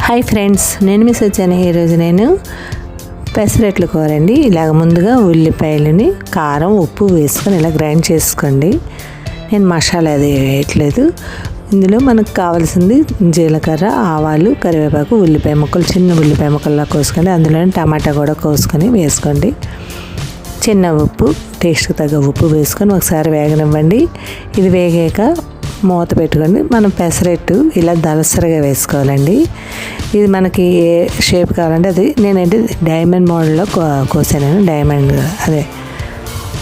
Hi friends, నేను miss వచ్చాను. ఈరోజు నేను పెసరట్లు కూర అండి. ఇలాగ ముందుగా ఉల్లిపాయలని కారం ఉప్పు వేసుకొని ఇలా గ్రైండ్ చేసుకోండి. నేను మసాలా అది వేయట్లేదు. ఇందులో మనకు కావాల్సింది జీలకర్ర, ఆవాలు, కరివేపాకు, ఉల్లిపాయ ముక్కలు, చిన్న ఉల్లిపాయ ముక్కల్లా కోసుకోండి. అందులోనే టమాటా కూడా కోసుకొని వేసుకోండి. చిన్న ఉప్పు, టేస్ట్కి తగ్గ ఉప్పు వేసుకొని ఒకసారి వేగనివ్వండి. ఇది వేగాక మూత పెట్టుకోండి. మనం పెసరట్టు ఇలా దలసరిగా వేసుకోవాలండి. ఇది మనకి ఏ షేప్ కావాలంటే అది నేనంటే డైమండ్ మోడల్లో కోసాను. డైమండ్ అదే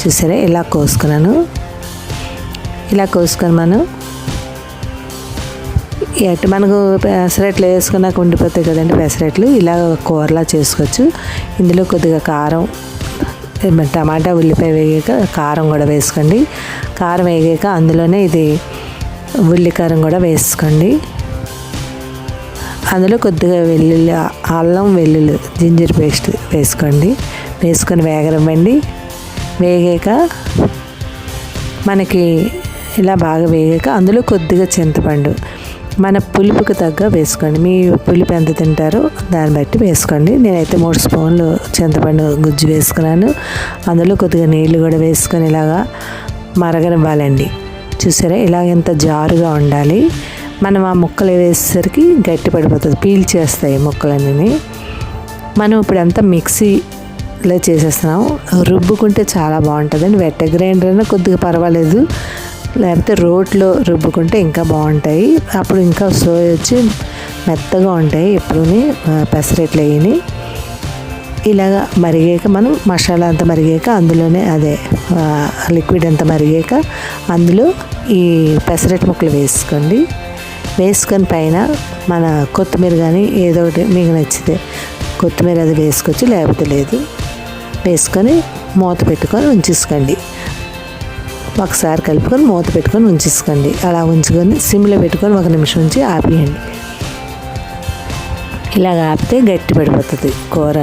చూసారా, ఇలా కోసుకున్నాను. ఇలా కోసుకొని మనం ఎటు మనకు పెసరట్లు వేసుకున్నాక ఉండిపోతాయి కదండి పెసరట్లు. ఇలా కూరలా చేసుకోవచ్చు. ఇందులో కొద్దిగా కారం, టమాటా, ఉల్లిపాయ వేగాక కారం కూడా వేసుకోండి. కారం వేగాక అందులోనే ఇది ఉల్లికారం కూడా వేసుకోండి. అందులో కొద్దిగా వెల్లుల్లి, అల్లం వెల్లుల్లి జింజర్ పేస్ట్ వేసుకోండి. వేసుకొని వేగనివ్వండి. వేగాక మనకి ఇలా బాగా వేగాక అందులో కొద్దిగా చింతపండు మన పులుపుకి తగ్గ వేసుకోండి. మీ పులుపు ఎంత తింటారో దాన్ని బట్టి వేసుకోండి. నేనైతే 3 స్పూన్లు చింతపండు గుజ్జు వేసుకున్నాను. అందులో కొద్దిగా నీళ్ళు కూడా వేసుకొని ఇలాగా మరగనివ్వాలండి. చూసారా, ఇలాగ ఎంత జారుగా ఉండాలి. మనం ఆ ముక్కలు వేసేసరికి గట్టి పడిపోతుంది, పీల్చేస్తాయి ముక్కలన్నీ. మనం ఇప్పుడు అంతా మిక్సీలో చేసేస్తున్నాం. రుబ్బుకుంటే చాలా బాగుంటుందండి. వెట్ట గ్రైండర్ అయినా కొద్దిగా పర్వాలేదు, లేకపోతే రోట్లో రుబ్బుకుంటే ఇంకా బాగుంటాయి. అప్పుడు ఇంకా సోయ వచ్చి మెత్తగా ఉంటాయి. ఎప్పుడూని పెసరట్లు వేయని ఇలాగా మరిగాక మనం మసాలా అంతా మరిగాక అందులోనే అదే లిక్విడ్ అంతా మరిగాక అందులో ఈ పెసరట్టు ముక్కలు వేసుకోండి. వేసుకొని పైన మన కొత్తిమీర కానీ ఏదో ఒకటి మీకు నచ్చితే కొత్తిమీర అది వేసుకోవచ్చు, లేకపోతే లేదు. వేసుకొని మూత పెట్టుకొని ఉంచేసుకోండి. ఒకసారి కలుపుకొని మూత పెట్టుకొని ఉంచేసుకోండి. అలా ఉంచుకొని సిమ్లో పెట్టుకొని 1 నిమిషం ఉంచి ఆపేయండి. ఇలాగ ఆపితే గట్టి పడిపోతుంది కూర.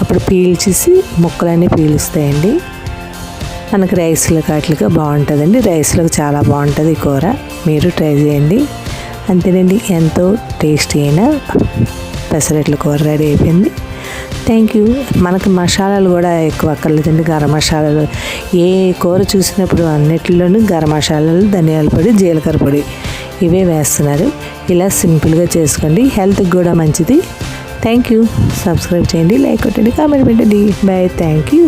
అప్పుడు పీల్చేసి ముక్కలన్నీ పీలుస్తాయండి. మనకి రైస్లో కాట్లుగా బాగుంటుందండి. రైస్లోకి చాలా బాగుంటుంది ఈ కూర. మీరు ట్రై చేయండి. అంతేనండి, ఎంతో టేస్టీ అయిన పెసరట్ల కూర రెడీ అయిపోయింది. Thank you. మనకి మసాలాలు కూడా ఎక్కువ అక్కర్లేదండి. గరం మసాలాలు ఏ కూర చూసినప్పుడు అన్నిటిలోనూ గరం మసాలాలు, ధనియాల పొడి, జీలకర్ర పొడి ఇవే వేస్తున్నారు. ఇలా సింపుల్గా చేసుకోండి. హెల్త్కి కూడా మంచిది. Thank you. సబ్స్క్రైబ్ చేయండి, లైక్ కొట్టండి, కామెంట్ పెట్టండి. బాయ్. Thank you.